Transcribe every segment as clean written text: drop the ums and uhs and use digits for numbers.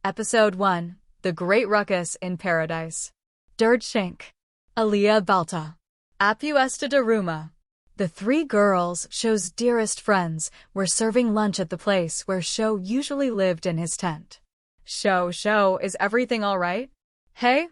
Episode 1, The Great Ruckus in Paradise. Dird Shank. Aliyah Balta. Apuesta Daruma. The three girls, Sho's dearest friends, were serving lunch at the place where Sho usually lived in his tent. Sho, is everything all right? Hey,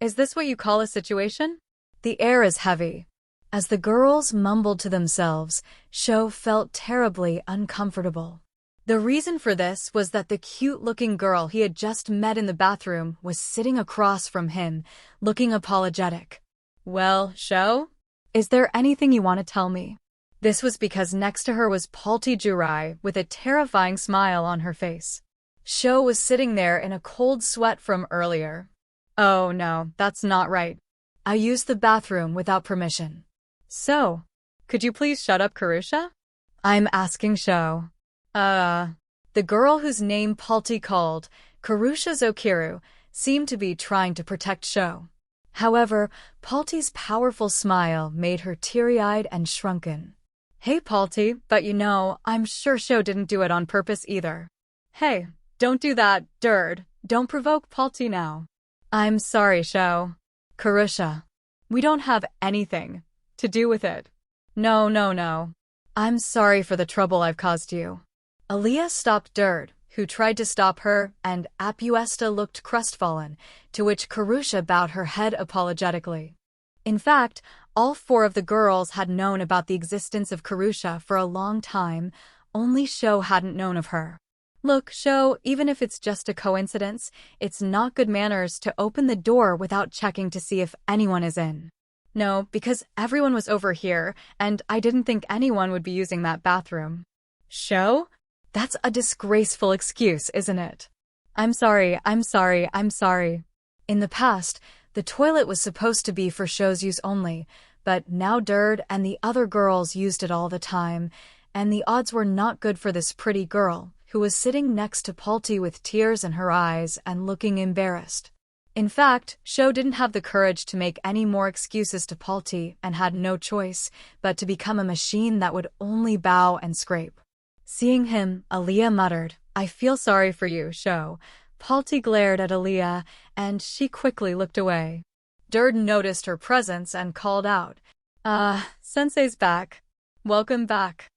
is this what you call a situation? The air is heavy. As the girls mumbled to themselves, Sho felt terribly uncomfortable. The reason for this was that the cute-looking girl he had just met in the bathroom was sitting across from him, looking apologetic. Well, Sho? Is there anything you want to tell me? This was because next to her was Palti Jurai with a terrifying smile on her face. Sho was sitting there in a cold sweat from earlier. Oh no, that's not right. I used the bathroom without permission. So, could you please shut up, Karusha? I'm asking Sho. The girl whose name Palti called, Karusha Zokiru, seemed to be trying to protect Sho. However, Palti's powerful smile made her teary-eyed and shrunken. Hey Palti, but I'm sure Sho didn't do it on purpose either. Hey, don't do that, Dird. Don't provoke Palti now. I'm sorry, Sho. Karusha. We don't have anything to do with it. No. I'm sorry for the trouble I've caused you. Aliyah stopped Dird, who tried to stop her, and Apuesta looked crestfallen, to which Karusha bowed her head apologetically. In fact, all four of the girls had known about the existence of Karusha for a long time, only Sho hadn't known of her. Look, Sho, even if it's just a coincidence, it's not good manners to open the door without checking to see if anyone is in. No, because everyone was over here, and I didn't think anyone would be using that bathroom. Sho? That's a disgraceful excuse, isn't it? I'm sorry. In the past, the toilet was supposed to be for Sho's use only, but now Dird and the other girls used it all the time, and the odds were not good for this pretty girl, who was sitting next to Palti with tears in her eyes and looking embarrassed. In fact, Sho didn't have the courage to make any more excuses to Palti and had no choice but to become a machine that would only bow and scrape. Seeing him, Aliyah muttered, I feel sorry for you, Sho. Palti glared at Aliyah, and she quickly looked away. Dird noticed her presence and called out, Sensei's back. Welcome back.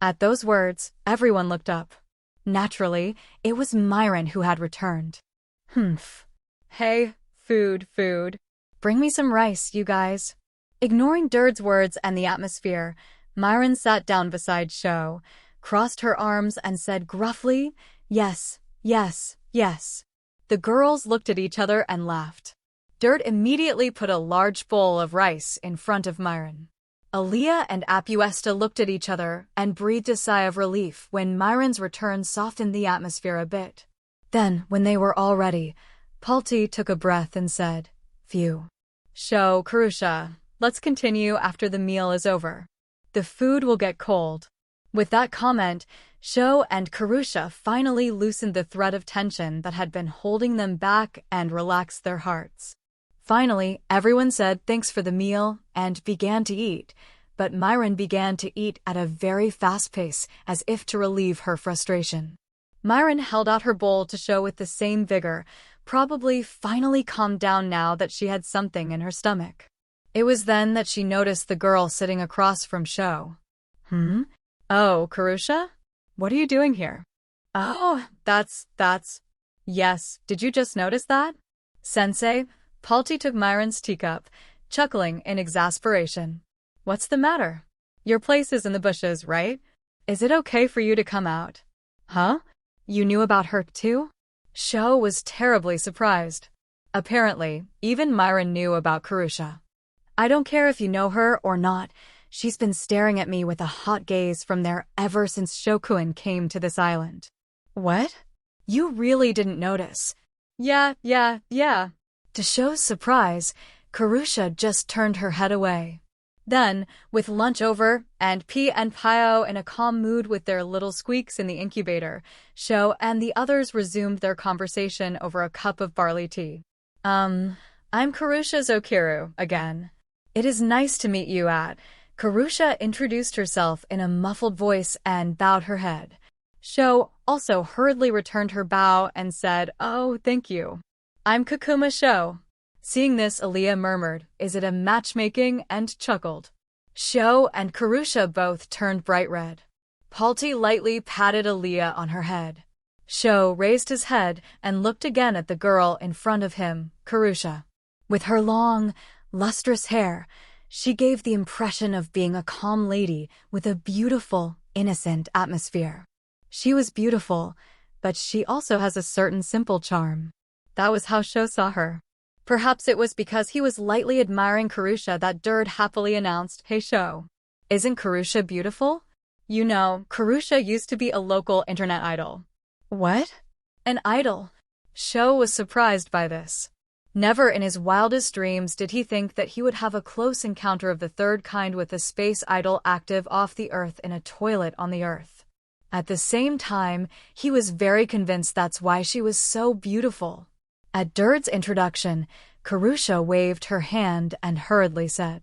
At those words, everyone looked up. Naturally, it was Myron who had returned. Humph. Hey, food. Bring me some rice, you guys. Ignoring Dird's words and the atmosphere, Myron sat down beside Sho, crossed her arms and said gruffly, Yes. The girls looked at each other and laughed. Dird immediately put a large bowl of rice in front of Myron. Aliyah and Apuesta looked at each other and breathed a sigh of relief when Myron's return softened the atmosphere a bit. Then, when they were all ready, Palti took a breath and said, Phew. Sho, Karusha, let's continue after the meal is over. The food will get cold. With that comment, Sho and Karusha finally loosened the thread of tension that had been holding them back and relaxed their hearts. Finally, everyone said thanks for the meal and began to eat, but Myron began to eat at a very fast pace as if to relieve her frustration. Myron held out her bowl to Sho with the same vigor, probably finally calmed down now that she had something in her stomach. It was then that she noticed the girl sitting across from Sho. Oh, Karusha? What are you doing here? Oh, that's... Yes, did you just notice that? Sensei, Palti took Myron's teacup, chuckling in exasperation. What's the matter? Your place is in the bushes, right? Is it okay for you to come out? Huh? You knew about her too? Sho was terribly surprised. Apparently, even Myron knew about Karusha. I don't care if you know her or not. She's been staring at me with a hot gaze from there ever since Shokuin came to this island. What? You really didn't notice? Yeah. To Sho's surprise, Karusha just turned her head away. Then, with lunch over, and P and Pio in a calm mood with their little squeaks in the incubator, Sho and the others resumed their conversation over a cup of barley tea. I'm Karusha Zokiru, again. It is nice to meet you at... Karusha introduced herself in a muffled voice and bowed her head. Sho also hurriedly returned her bow and said, "Oh, thank you. I'm Kakuma Sho." Seeing this, Aaliyah murmured, "Is it a matchmaking?" and chuckled. Sho and Karusha both turned bright red. Palti lightly patted Aaliyah on her head. Sho raised his head and looked again at the girl in front of him, Karusha. With her long, lustrous hair, she gave the impression of being a calm lady with a beautiful, innocent atmosphere. She was beautiful, but she also has a certain simple charm. That was how Sho saw her. Perhaps it was because he was lightly admiring Karusha that Dird happily announced, "Hey Sho, isn't Karusha beautiful? You know, Karusha used to be a local internet idol." "What? An idol?" Sho was surprised by this. Never in his wildest dreams did he think that he would have a close encounter of the third kind with a space idol active off the Earth in a toilet on the Earth. At the same time, he was very convinced that's why she was so beautiful. At Dird's introduction, Karusha waved her hand and hurriedly said,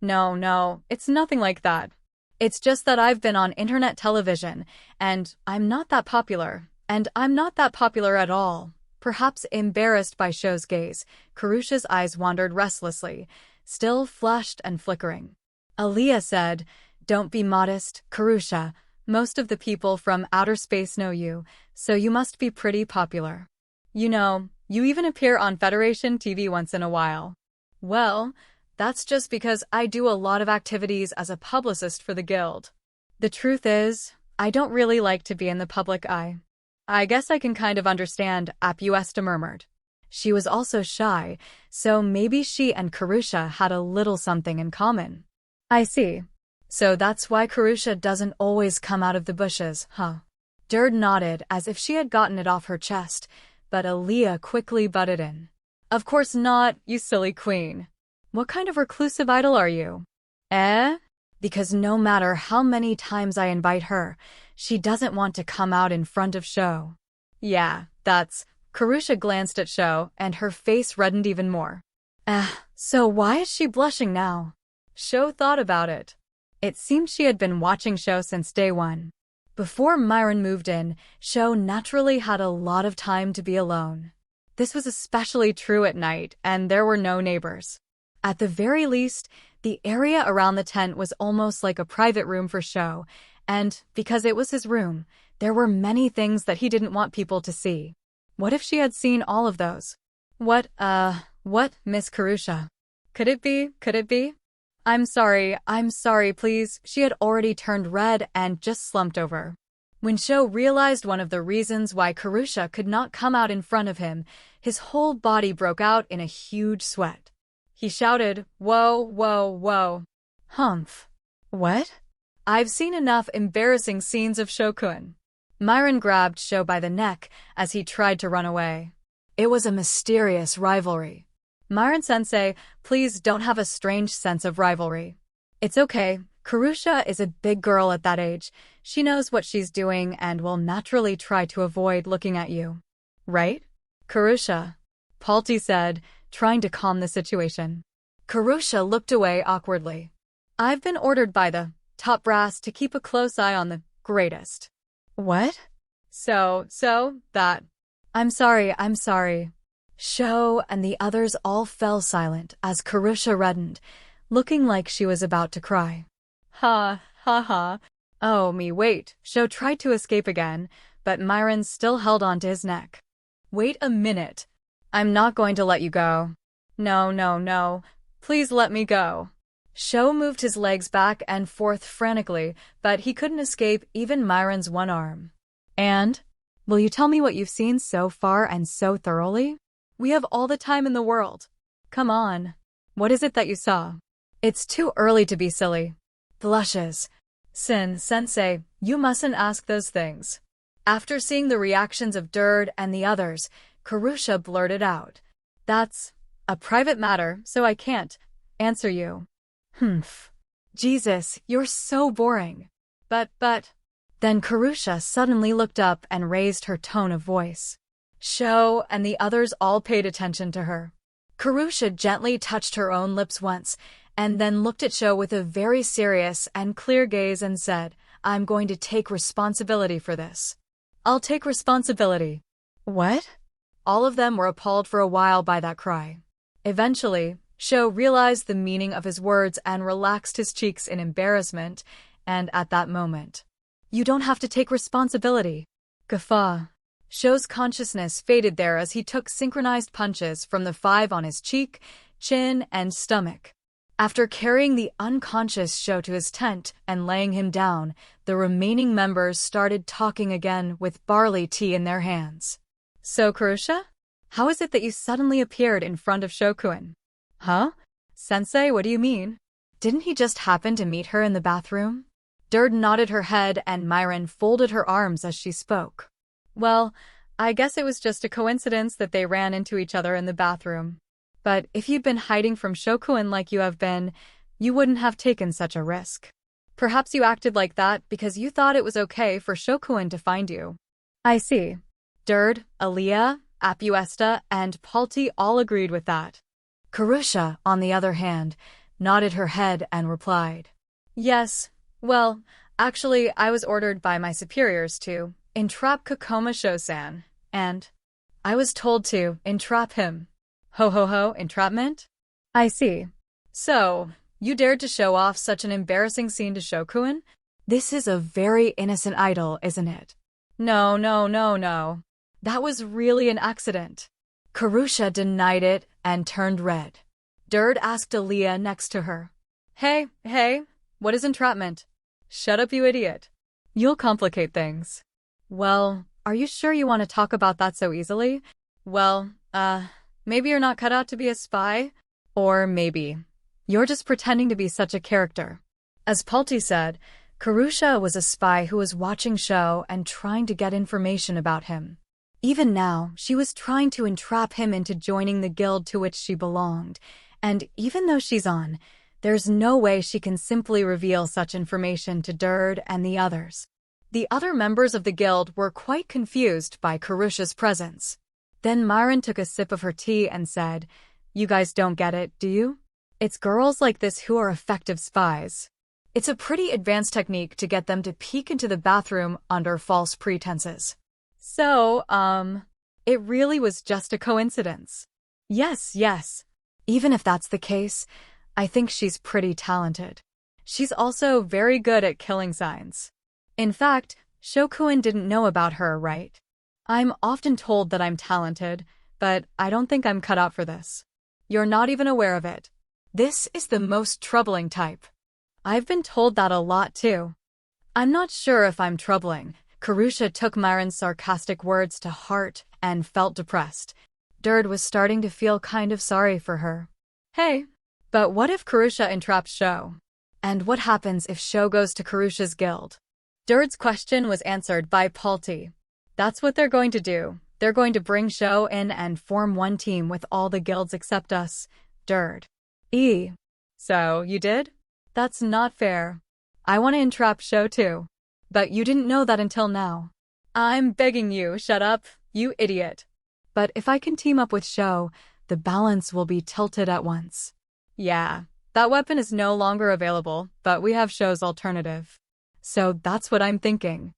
No, it's nothing like that. It's just that I've been on internet television, and I'm not that popular. And I'm not that popular at all." Perhaps embarrassed by Sho's gaze, Karusha's eyes wandered restlessly, still flushed and flickering. Aaliyah said, "Don't be modest, Karusha. Most of the people from outer space know you, so you must be pretty popular. You know, you even appear on Federation TV once in a while." "Well, that's just because I do a lot of activities as a publicist for the guild. The truth is, I don't really like to be in the public eye." "I guess I can kind of understand," Apuesta murmured. She was also shy, so maybe she and Karusha had a little something in common. "I see. So that's why Karusha doesn't always come out of the bushes, huh?" Dird nodded as if she had gotten it off her chest, but Aaliyah quickly butted in. "Of course not, you silly queen. What kind of reclusive idol are you?" Because no matter how many times I invite her, she doesn't want to come out in front of Sho." "Yeah, that's..." Karusha glanced at Sho, and her face reddened even more. So why is she blushing now?" Sho thought about it. It seemed she had been watching Sho since day one. Before Myron moved in, Sho naturally had a lot of time to be alone. This was especially true at night, and there were no neighbors. At the very least, the area around the tent was almost like a private room for Sho, and because it was his room, there were many things that he didn't want people to see. What if she had seen all of those? What, Miss Karusha? Could it be? I'm sorry, please." She had already turned red and just slumped over. When Sho realized one of the reasons why Karusha could not come out in front of him, his whole body broke out in a huge sweat. He shouted, Whoa. "Humph. What?" "I've seen enough embarrassing scenes of Shokun." Myron grabbed Sho by the neck as he tried to run away. It was a mysterious rivalry. "Myron-sensei, please don't have a strange sense of rivalry. It's okay. Karusha is a big girl at that age. She knows what she's doing and will naturally try to avoid looking at you. Right, Karusha?" Palti said, trying to calm the situation. Karusha looked away awkwardly. "I've been ordered by the top brass to keep a close eye on the greatest." "What?" So, that. I'm sorry. Sho and the others all fell silent as Karusha reddened, looking like she was about to cry. Ha. "Oh, me, wait." Sho tried to escape again, but Myron still held on to his neck. "Wait a minute. I'm not going to let you go." No. Please let me go." Sho moved his legs back and forth frantically, but he couldn't escape even Myron's one arm. "And? Will you tell me what you've seen so far and so thoroughly? We have all the time in the world. Come on. What is it that you saw?" "It's too early to be silly." Blushes. Sensei, you mustn't ask those things." After seeing the reactions of Dird and the others, Karusha blurted out, "That's a private matter, so I can't answer you." "Humph. Jesus, you're so boring." But. Then Karusha suddenly looked up and raised her tone of voice. Sho and the others all paid attention to her. Karusha gently touched her own lips once, and then looked at Sho with a very serious and clear gaze and said, "I'm going to take responsibility for this. I'll take responsibility. What? All of them were appalled for a while by that cry. Eventually, Sho realized the meaning of his words and relaxed his cheeks in embarrassment, and at that moment, "You don't have to take responsibility." Guffaw. Sho's consciousness faded there as he took synchronized punches from the 5 on his cheek, chin, and stomach. After carrying the unconscious Sho to his tent and laying him down, the remaining members started talking again with barley tea in their hands. "So, Karusha? How is it that you suddenly appeared in front of Shokuin?" "Huh? Sensei, what do you mean? Didn't he just happen to meet her in the bathroom?" Dird nodded her head and Myron folded her arms as she spoke. "Well, I guess it was just a coincidence that they ran into each other in the bathroom. But if you'd been hiding from Shokuin like you have been, you wouldn't have taken such a risk. Perhaps you acted like that because you thought it was okay for Shokuin to find you." "I see." Dird, Aaliyah, Apuesta, and Palti all agreed with that. Karusha, on the other hand, nodded her head and replied, "Yes, well, actually I was ordered by my superiors to entrap Kokoma Sho-san, and I was told to entrap him." "Ho ho ho, entrapment? I see. So, you dared to show off such an embarrassing scene to Shokuin? This is a very innocent idol, isn't it?" No, no, no, no. That was really an accident." Karusha denied it and turned red. Dird asked Aaliyah next to her, Hey, what is entrapment?" "Shut up, you idiot. You'll complicate things." "Well, are you sure you want to talk about that so easily?" "Well, maybe you're not cut out to be a spy, or maybe you're just pretending to be such a character." As Palti said, Karusha was a spy who was watching Sho and trying to get information about him. Even now, she was trying to entrap him into joining the guild to which she belonged, and even though she's on, there's no way she can simply reveal such information to Dird and the others. The other members of the guild were quite confused by Karusha's presence. Then Myron took a sip of her tea and said, "You guys don't get it, do you? It's girls like this who are effective spies. It's a pretty advanced technique to get them to peek into the bathroom under false pretenses." So, it really was just a coincidence. Yes. Even if that's the case, I think she's pretty talented. She's also very good at killing signs. In fact, Shokuin didn't know about her, right? I'm often told that I'm talented, but I don't think I'm cut out for this. You're not even aware of it. This is the most troubling type. I've been told that a lot too. I'm not sure if I'm troubling. Karusha took Myron's sarcastic words to heart and felt depressed. Dird was starting to feel kind of sorry for her. Hey, but what if Karusha entraps Sho? And what happens if Sho goes to Karusha's guild? Dird's question was answered by Palti. That's what they're going to do. They're going to bring Sho in and form one team with all the guilds except us. Dird. So, you did? That's not fair. I want to entrap Sho too. But you didn't know that until now. I'm begging you, shut up, you idiot. But if I can team up with Sho, the balance will be tilted at once. Yeah, that weapon is no longer available, but we have Sho's alternative. So that's what I'm thinking.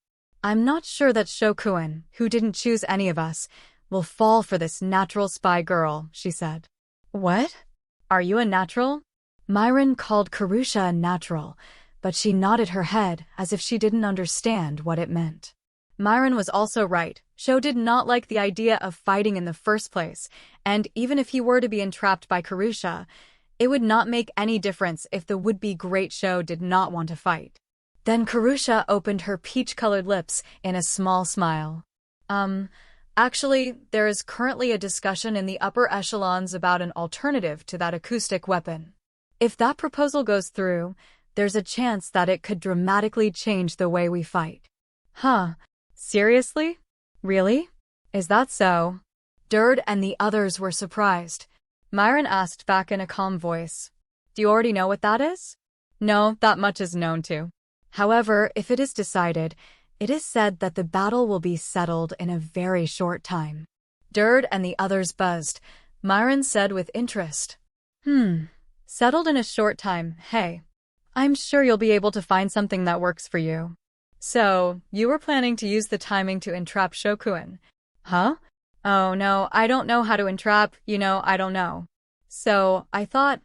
I'm not sure that Shokuin, who didn't choose any of us, will fall for this natural spy girl, she said. What? Are you a natural? Myron called Karusha a natural, but she nodded her head as if she didn't understand what it meant. Myron was also right. Sho did not like the idea of fighting in the first place, and even if he were to be entrapped by Karusha, it would not make any difference if the would-be great Sho did not want to fight. Then Karusha opened her peach-colored lips in a small smile. Actually, there is currently a discussion in the upper echelons about an alternative to that acoustic weapon. If that proposal goes through, there's a chance that it could dramatically change the way we fight. Huh? Seriously? Really? Is that so? Dird and the others were surprised. Myron asked back in a calm voice. Do you already know what that is? No, that much is known too. However, if it is decided, it is said that the battle will be settled in a very short time. Dird and the others buzzed. Myron said with interest. Settled in a short time, hey. I'm sure you'll be able to find something that works for you. So, you were planning to use the timing to entrap Shokuin. Huh? Oh no, I don't know how to entrap, I don't know. So, I thought,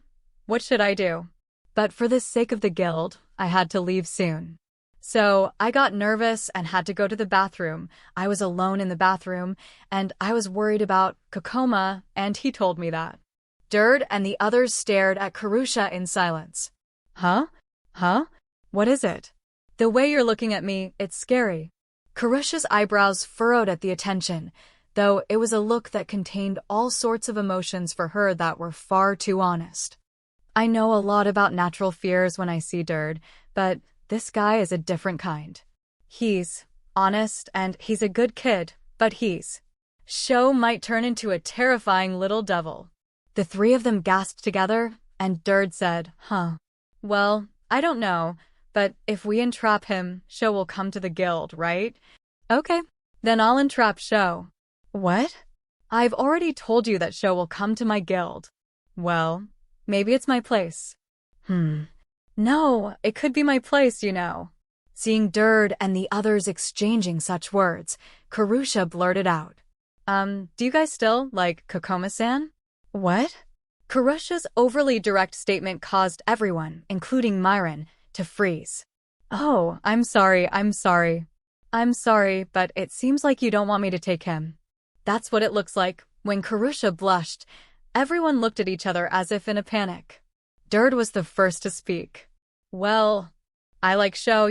what should I do? But for the sake of the guild, I had to leave soon. So, I got nervous and had to go to the bathroom. I was alone in the bathroom, and I was worried about Kokoma, and he told me that. Dird and the others stared at Karusha in silence. Huh? Huh? What is it? The way you're looking at me, it's scary. Karusha's eyebrows furrowed at the attention, though it was a look that contained all sorts of emotions for her that were far too honest. I know a lot about natural fears when I see Dird, but this guy is a different kind. He's honest and he's a good kid, but Sho might turn into a terrifying little devil. The three of them gasped together, and Dird said, huh. Well, I don't know, but if we entrap him, Sho will come to the guild, right? Okay, then I'll entrap Sho. What? I've already told you that Sho will come to my guild. Well, maybe it's my place. No, it could be my place, Seeing Dird and the others exchanging such words, Karusha blurted out. Do you guys still like Kokoma-san? What? Karusha's overly direct statement caused everyone, including Myron, to freeze. Oh, I'm sorry. I'm sorry, but it seems like you don't want me to take him. That's what it looks like. When Karusha blushed, everyone looked at each other as if in a panic. Dird was the first to speak. Well, I like Sho,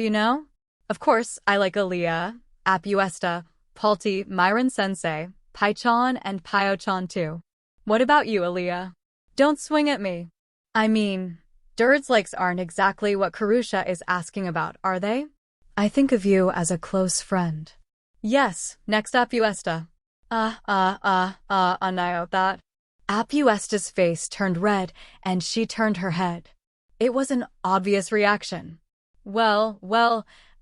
Of course, I like Aaliyah, Apuesta, Palti, Myron-sensei, Pai-chan, and Pio-chan too. What about you, Aaliyah? Don't swing at me. I mean, Dird's likes aren't exactly what Karusha is asking about, are they? I think of you as a close friend. Yes, next Apuesta. Anayo that. Apuesta's face turned red, and she turned her head. It was an obvious reaction. Well,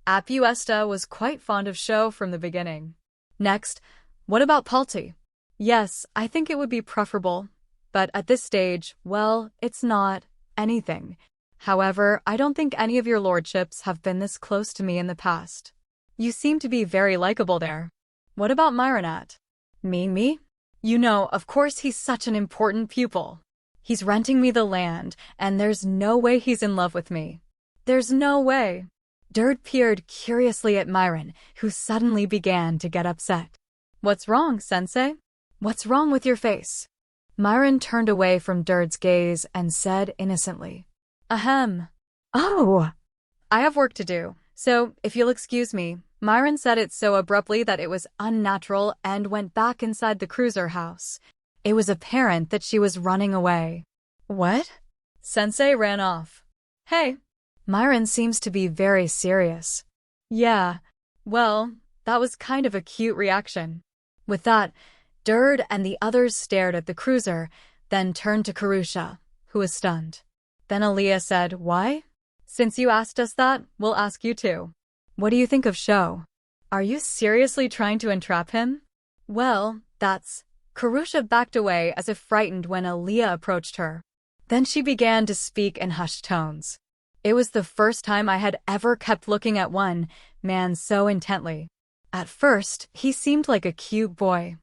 Apuesta was quite fond of Sho from the beginning. Next, what about Palti? Yes, I think it would be preferable, but at this stage, well, it's not anything. However, I don't think any of your lordships have been this close to me in the past. You seem to be very likable there. What about Myronat? Me? Of course he's such an important pupil. He's renting me the land, and there's no way he's in love with me. There's no way. Dird peered curiously at Myron, who suddenly began to get upset. What's wrong, sensei? What's wrong with your face? Myron turned away from Dird's gaze and said innocently, Ahem. Oh! I have work to do, so if you'll excuse me. Myron said it so abruptly that it was unnatural and went back inside the cruiser house. It was apparent that she was running away. What? Sensei ran off. Hey. Myron seems to be very serious. Yeah. Well, that was kind of a cute reaction. With that, Dird and the others stared at the cruiser, then turned to Karusha, who was stunned. Then Aaliyah said, Why? Since you asked us that, we'll ask you too. What do you think of Sho? Are you seriously trying to entrap him? Well, that's... Karusha backed away as if frightened when Aaliyah approached her. Then she began to speak in hushed tones. It was the first time I had ever kept looking at one man so intently. At first, he seemed like a cute boy.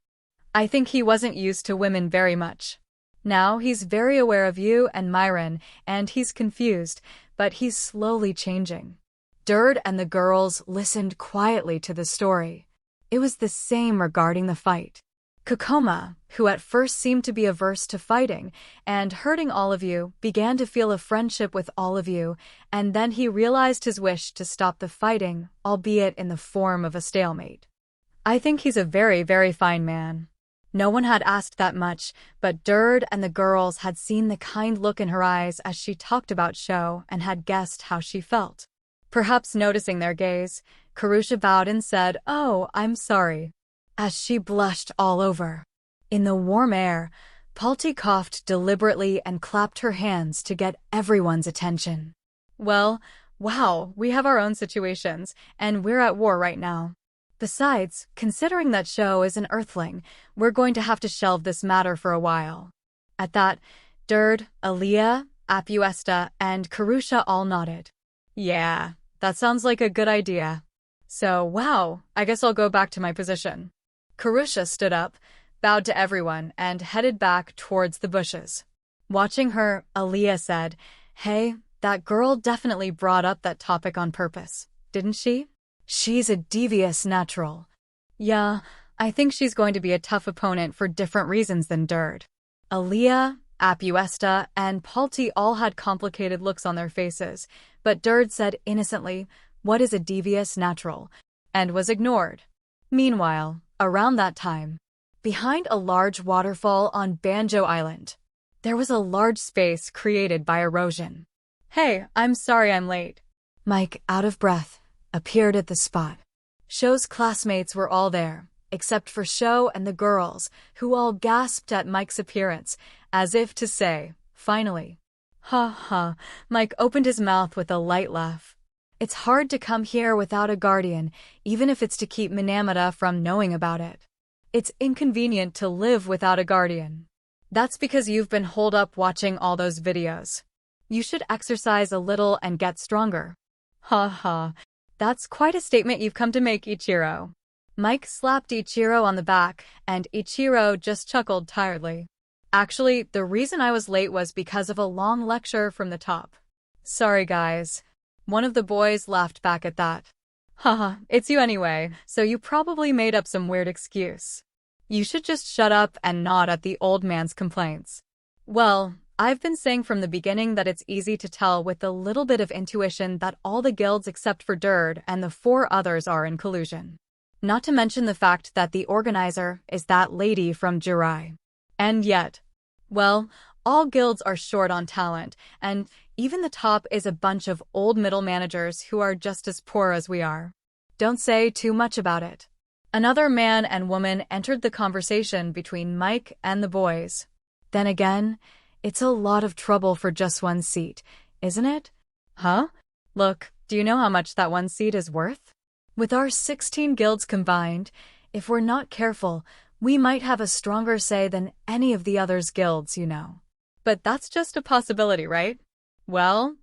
I think he wasn't used to women very much. Now he's very aware of you and Myron, and he's confused, but he's slowly changing. Dird and the girls listened quietly to the story. It was the same regarding the fight. Kokoma, who at first seemed to be averse to fighting and hurting all of you, began to feel a friendship with all of you, and then he realized his wish to stop the fighting, albeit in the form of a stalemate. I think he's a very, very fine man. No one had asked that much, but Dird and the girls had seen the kind look in her eyes as she talked about Sho and had guessed how she felt. Perhaps noticing their gaze, Karusha bowed and said, Oh, I'm sorry. As she blushed all over. In the warm air, Palti coughed deliberately and clapped her hands to get everyone's attention. Well, wow, we have our own situations, and we're at war right now. Besides, considering that Sho is an earthling, we're going to have to shelve this matter for a while. At that, Dird, Aaliyah, Apuesta, and Karusha all nodded. Yeah, that sounds like a good idea. So, wow, I guess I'll go back to my position. Karusha stood up, bowed to everyone, and headed back towards the bushes. Watching her, Aaliyah said, "Hey, that girl definitely brought up that topic on purpose, didn't she? She's a devious natural." "Yeah, I think she's going to be a tough opponent for different reasons than Dird." Aaliyah, Apuesta, and Palti all had complicated looks on their faces, but Dird said innocently, "What is a devious natural?" and was ignored. Meanwhile, around that time, behind a large waterfall on Banjo Island, there was a large space created by erosion. "Hey, I'm sorry I'm late." Mike, out of breath, appeared at the spot. Sho's classmates were all there, except for Sho and the girls, who all gasped at Mike's appearance, as if to say, "Finally." Ha ha, Mike opened his mouth with a light laugh. "It's hard to come here without a guardian, even if it's to keep Minamata from knowing about it. It's inconvenient to live without a guardian. That's because you've been holed up watching all those videos. You should exercise a little and get stronger." Ha ha, that's quite a statement you've come to make, Ichiro. Mike slapped Ichiro on the back, and Ichiro just chuckled tiredly. "Actually, the reason I was late was because of a long lecture from the top." "Sorry, guys." One of the boys laughed back at that. "Haha, it's you anyway, so you probably made up some weird excuse. You should just shut up and nod at the old man's complaints." "Well, I've been saying from the beginning that it's easy to tell with a little bit of intuition that all the guilds except for Dird and the 4 others are in collusion. Not to mention the fact that the organizer is that lady from Jirai. And yet, well, all guilds are short on talent, and even the top is a bunch of old middle managers who are just as poor as we are. Don't say too much about it." Another man and woman entered the conversation between Mike and the boys. "Then again, it's a lot of trouble for just one seat, isn't it?" "Huh? Look, do you know how much that one seat is worth? With our 16 guilds combined, if we're not careful, we might have a stronger say than any of the others' guilds, you know." "But that's just a possibility, right?" Well,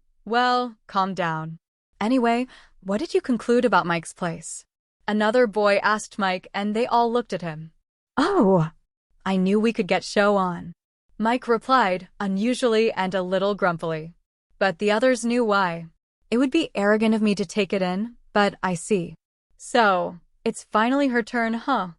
calm down. Anyway, what did you conclude about Mike's place?" Another boy asked Mike, and they all looked at him. "Oh, I knew we could get Sho on," Mike replied, unusually and a little grumpily. But the others knew why. "It would be arrogant of me to take it in, but I see. So, it's finally her turn, huh?"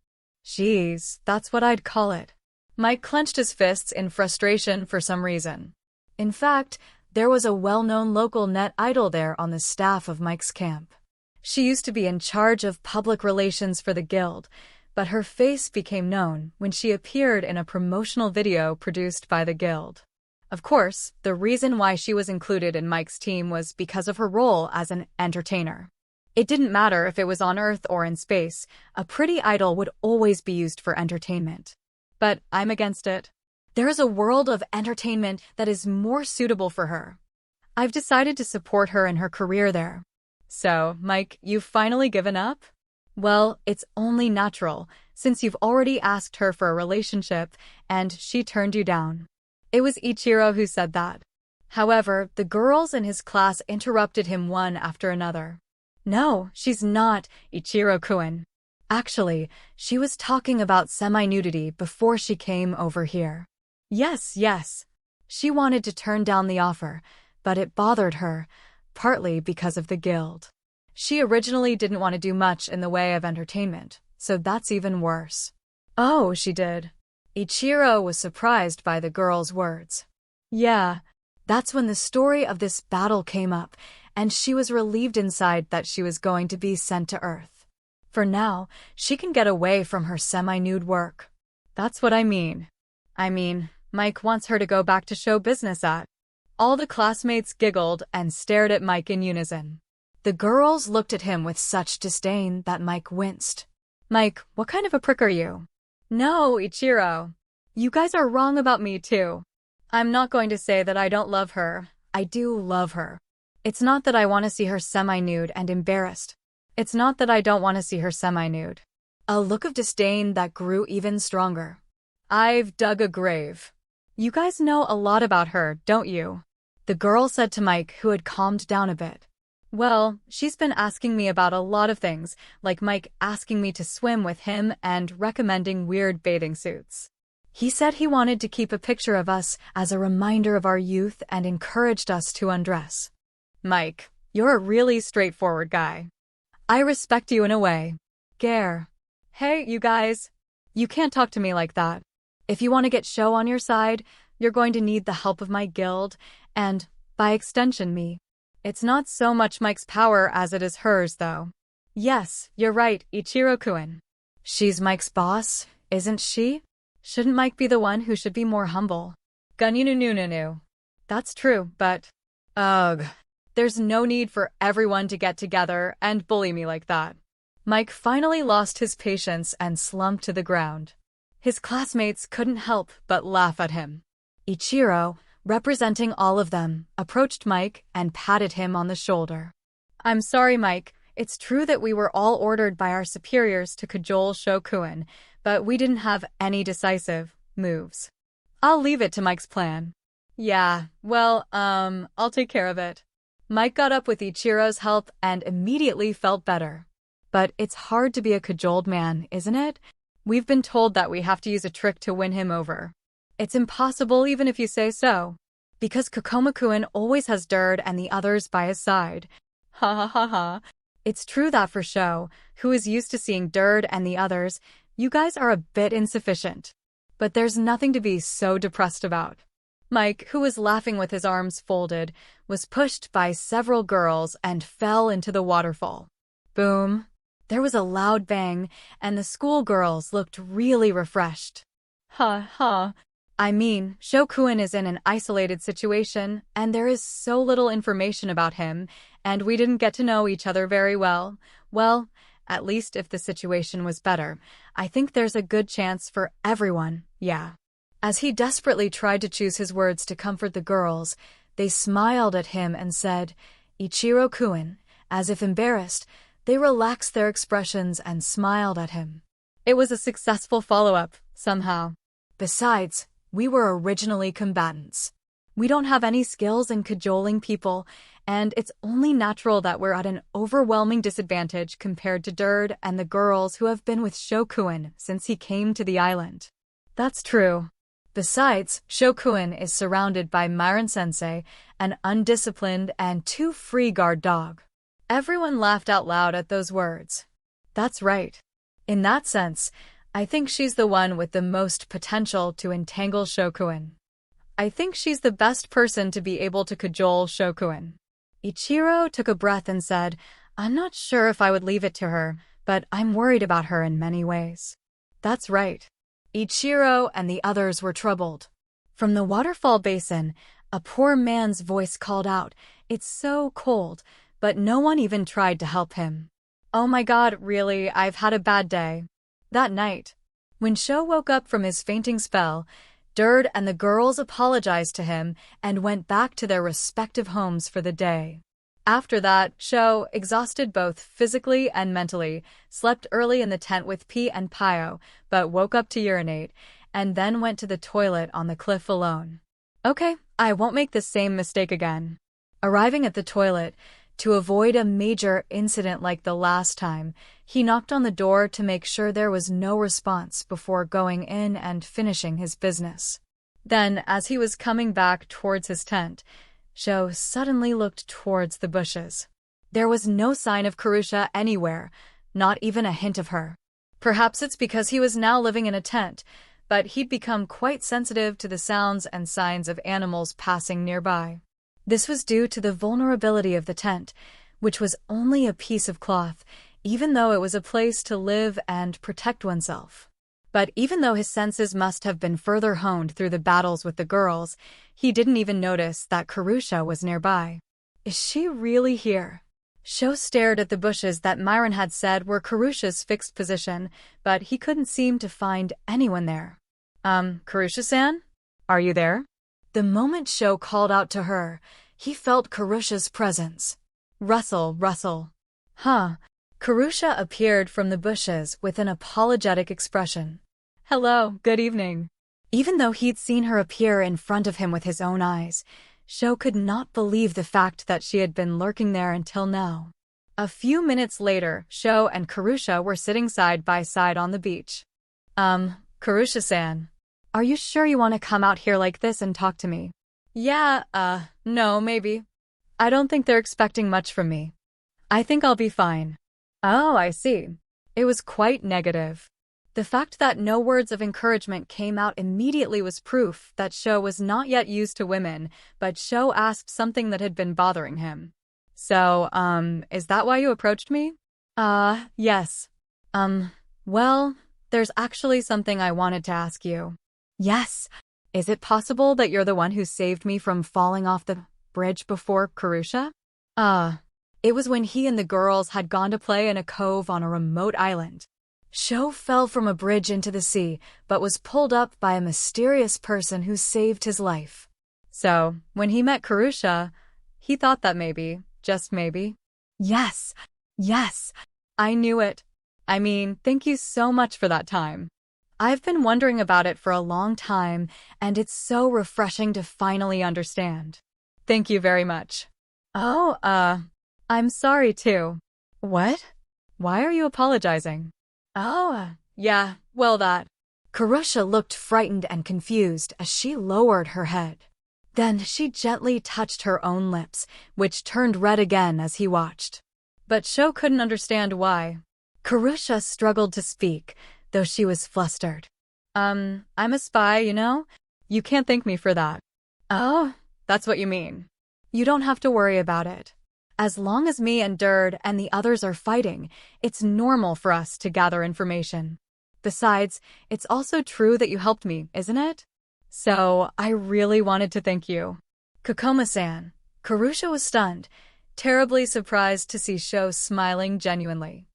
"Jeez, that's what I'd call it." Mike clenched his fists in frustration for some reason. In fact, there was a well-known local net idol there on the staff of Mike's camp. She used to be in charge of public relations for the guild, but her face became known when she appeared in a promotional video produced by the guild. Of course, the reason why she was included in Mike's team was because of her role as an entertainer. It didn't matter if it was on Earth or in space, a pretty idol would always be used for entertainment. But I'm against it. There is a world of entertainment that is more suitable for her. I've decided to support her in her career there. So, Mike, you've finally given up? Well, it's only natural, since you've already asked her for a relationship, and she turned you down. It was Ichiro who said that. However, the girls in his class interrupted him one after another. "No, she's not, Ichiro-kun. Actually, she was talking about semi-nudity before she came over here." Yes. She wanted to turn down the offer, but it bothered her, partly because of the guild. She originally didn't want to do much in the way of entertainment, so that's even worse. "Oh, she did." Ichiro was surprised by the girl's words. "Yeah, that's when the story of this battle came up, and she was relieved inside that she was going to be sent to Earth. For now, she can get away from her semi-nude work." "That's what I mean. Mike wants her to go back to show business at." All the classmates giggled and stared at Mike in unison. The girls looked at him with such disdain that Mike winced. "Mike, what kind of a prick are you?" "No, Ichiro. You guys are wrong about me too. I'm not going to say that I don't love her. I do love her. It's not that I want to see her semi-nude and embarrassed. It's not that I don't want to see her semi-nude." A look of disdain that grew even stronger. "I've dug a grave. You guys know a lot about her, don't you?" the girl said to Mike, who had calmed down a bit. Well, she's been asking me about a lot of things, like Mike asking me to swim with him and recommending weird bathing suits. He said he wanted to keep a picture of us as a reminder of our youth and encouraged us to undress. Mike, you're a really straightforward guy. I respect you in a way. Gare. Hey, you guys. You can't talk to me like that. If you want to get Sho on your side, you're going to need the help of my guild, and, by extension, me. It's not so much Mike's power as it is hers, though. Yes, you're right, Ichiro-kun. She's Mike's boss, isn't she? Shouldn't Mike be the one who should be more humble? Gun-nu-nu-nu-nu. That's true, but... Ugh. There's no need for everyone to get together and bully me like that. Mike finally lost his patience and slumped to the ground. His classmates couldn't help but laugh at him. Ichiro, representing all of them, approached Mike and patted him on the shoulder. I'm sorry, Mike. It's true that we were all ordered by our superiors to cajole Shokuen, but we didn't have any decisive moves. I'll leave it to Mike's plan. Yeah, well, I'll take care of it. Mike got up with Ichiro's help and immediately felt better. But it's hard to be a cajoled man, isn't it? We've been told that we have to use a trick to win him over. It's impossible even if you say so. Because Kokomo-kun always has Dird and the others by his side. Ha ha ha ha. It's true that for Sho, who is used to seeing Dird and the others, you guys are a bit insufficient. But there's nothing to be so depressed about. Mike, who was laughing with his arms folded, was pushed by several girls and fell into the waterfall. Boom. There was a loud bang, and the schoolgirls looked really refreshed. Ha ha. I mean, Shokuen is in an isolated situation, and there is so little information about him, and we didn't get to know each other very well. Well, at least if the situation was better, I think there's a good chance for everyone, yeah. As he desperately tried to choose his words to comfort the girls, they smiled at him and said, Ichiro-kun, as if embarrassed. They relaxed their expressions and smiled at him. It was a successful follow-up, somehow. Besides, we were originally combatants. We don't have any skills in cajoling people, and it's only natural that we're at an overwhelming disadvantage compared to Dird and the girls who have been with Shokuen since he came to the island. That's true. Besides, Shokuen is surrounded by Myron-sensei, an undisciplined and too free guard dog. Everyone laughed out loud at those words. That's right. In that sense, I think she's the one with the most potential to entangle Shokuen. I think she's the best person to be able to cajole Shokuen. Ichiro took a breath and said, I'm not sure if I would leave it to her, but I'm worried about her in many ways. That's right. Ichiro and the others were troubled. From the waterfall basin, a poor man's voice called out, It's so cold. But no one even tried to help him. Oh my God, really, I've had a bad day. That night, when Sho woke up from his fainting spell, Dird and the girls apologized to him and went back to their respective homes for the day. After that, Sho, exhausted both physically and mentally, slept early in the tent with P and Pio, but woke up to urinate, and then went to the toilet on the cliff alone. Okay, I won't make the same mistake again. Arriving at the toilet, to avoid a major incident like the last time, he knocked on the door to make sure there was no response before going in and finishing his business. Then, as he was coming back towards his tent, Sho suddenly looked towards the bushes. There was no sign of Karusha anywhere, not even a hint of her. Perhaps it's because he was now living in a tent, but he'd become quite sensitive to the sounds and signs of animals passing nearby. This was due to the vulnerability of the tent, which was only a piece of cloth, even though it was a place to live and protect oneself. But even though his senses must have been further honed through the battles with the girls, he didn't even notice that Karusha was nearby. Is she really here? Sho stared at the bushes that Myron had said were Karusha's fixed position, but he couldn't seem to find anyone there. Karusha-san? Are you there? The moment Sho called out to her, he felt Karusha's presence. Rustle, rustle. Huh. Karusha appeared from the bushes with an apologetic expression. Hello, good evening. Even though he'd seen her appear in front of him with his own eyes, Sho could not believe the fact that she had been lurking there until now. A few minutes later, Sho and Karusha were sitting side by side on the beach. Karusha-san, are you sure you want to come out here like this and talk to me? Yeah, no, maybe. I don't think they're expecting much from me. I think I'll be fine. Oh, I see. It was quite negative. The fact that no words of encouragement came out immediately was proof that Sho was not yet used to women, but Sho asked something that had been bothering him. So, is that why you approached me? Yes. Well, there's actually something I wanted to ask you. Yes. Is it possible that you're the one who saved me from falling off the bridge before Karusha? It was when he and the girls had gone to play in a cove on a remote island. Sho fell from a bridge into the sea, but was pulled up by a mysterious person who saved his life. So, when he met Karusha, he thought that maybe, just maybe. Yes, I knew it. I mean, thank you so much for that time. I've been wondering about it for a long time, and it's so refreshing to finally understand. Thank you very much. Oh, I'm sorry too. What? Why are you apologizing? Oh, yeah, well that. Karusha looked frightened and confused as she lowered her head. Then she gently touched her own lips, which turned red again as he watched. But Sho couldn't understand why. Karusha struggled to speak, though she was flustered. I'm a spy, you know? You can't thank me for that. Oh, that's what you mean. You don't have to worry about it. As long as me and Dird and the others are fighting, it's normal for us to gather information. Besides, it's also true that you helped me, isn't it? So, I really wanted to thank you. Kokoma-san. Karusha was stunned, terribly surprised to see Sho smiling genuinely.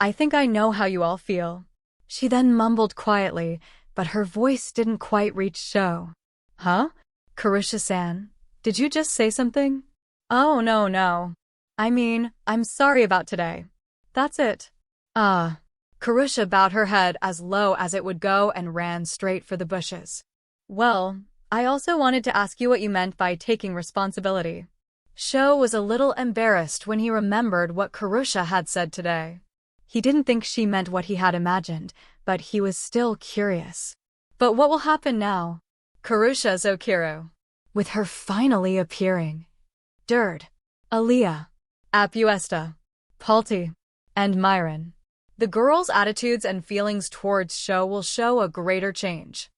I think I know how you all feel. She then mumbled quietly, but her voice didn't quite reach Sho. Huh? Karusha-san, did you just say something? Oh, no. I mean, I'm sorry about today. That's it. Karusha bowed her head as low as it would go and ran straight for the bushes. Well, I also wanted to ask you what you meant by taking responsibility. Sho was a little embarrassed when he remembered what Karusha had said today. He didn't think she meant what he had imagined, but he was still curious. But what will happen now? Karusha Zokiru. With her finally appearing. Dird, Aaliyah, Apuesta, Palti, and Myron. The girls' attitudes and feelings towards Sho will show a greater change.